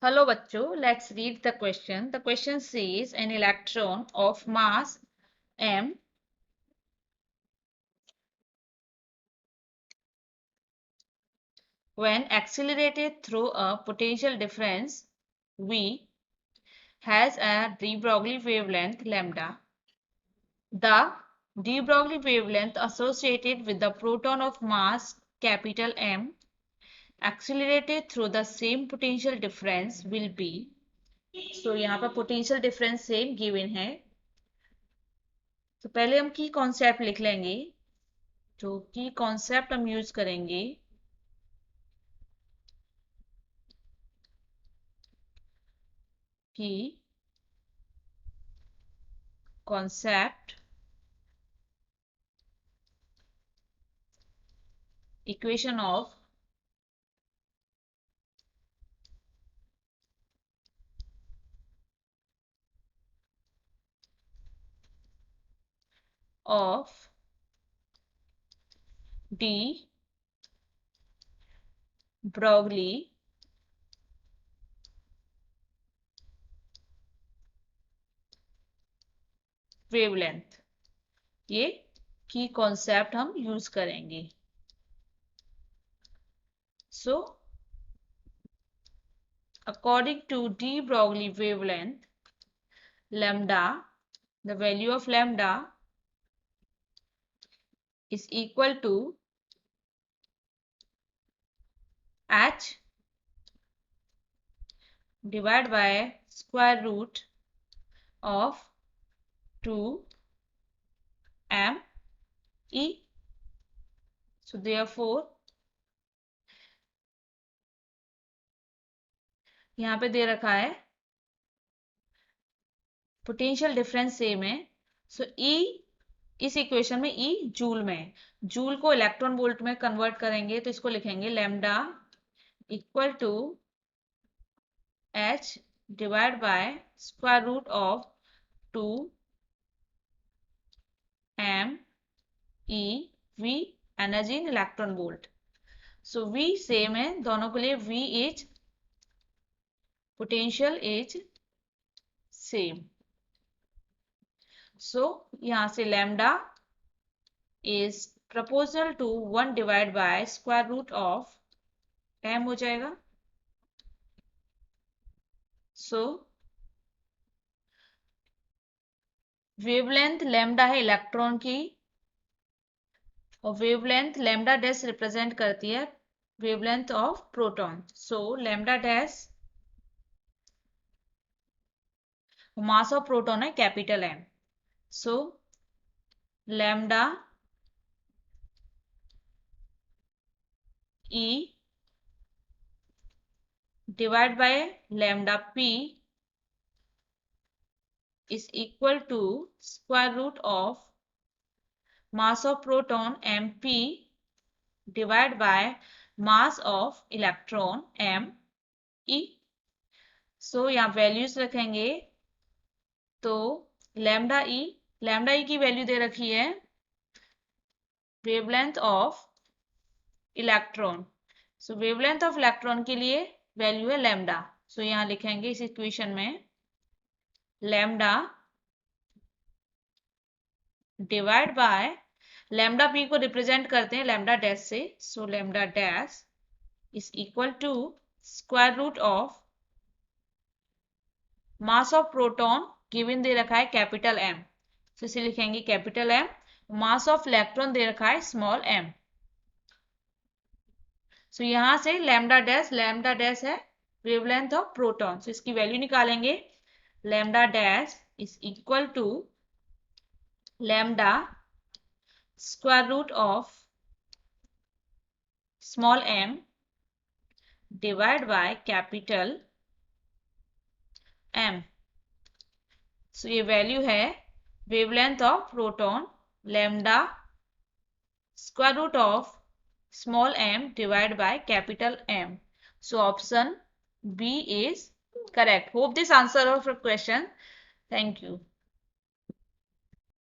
Hello bachcho, let's read the question. The question says an electron of mass m when accelerated through a potential difference v has a de Broglie wavelength lambda. The de Broglie wavelength associated with the proton of mass capital M accelerated through the same potential difference will be. So यहाँ पर potential difference same given है. तो पहले हम की concept लिख लेंगे. जो की कॉन्सेप्ट हम यूज करेंगे कि concept equation of de Broglie wavelength, ये की कॉन्सेप्ट हम यूज करेंगे. So according to de Broglie wavelength lambda, the value of lambda is equal to h divided by square root of 2m e. So therefore यहाँ पे दे रखा है potential difference same है. सो ई इस इक्वेशन में ई जूल में, joule को electron volt में कन्वर्ट करेंगे तो इसको लिखेंगे lambda equal to h divide by square root of 2 m e V energy in electron volt. So V same है दोनों के लिए, V is potential is same. So यहां से lambda is proportional to 1 divided by square root of m हो जाएगा. So wavelength lambda है electron की और वेवलेंथ लैम्डा डैश रिप्रेजेंट करती है wavelength of proton. So lambda dash mass of proton है capital M. So lambda e divided by lambda p is equal to square root of mass of proton mp divided by mass of electron m e. सो यहाँ values रखेंगे तो lambda ई की value दे रखी है wavelength of electron. So wavelength of electron के लिए value है lambda. सो यहाँ लिखेंगे इस इक्वेशन में lambda divide by lambda p को रिप्रेजेंट करते हैं लैम्डा डैश से. So lambda dash is equal to square root of mass of proton given दे रखा है कैपिटल एम. तो इसे लिखेंगे capital M. Mass of electron दे रखा है स्मॉल एम. सो यहां से लैम्डा डैश है वेवलेंथ ऑफ प्रोटॉन. सो इसकी वैल्यू निकालेंगे. Lambda dash is equal to lambda square root of small M divide by capital M. So ये value है wavelength of proton lambda square root of small m divided by capital M. So option B is correct. Hope this answer of your question. Thank you.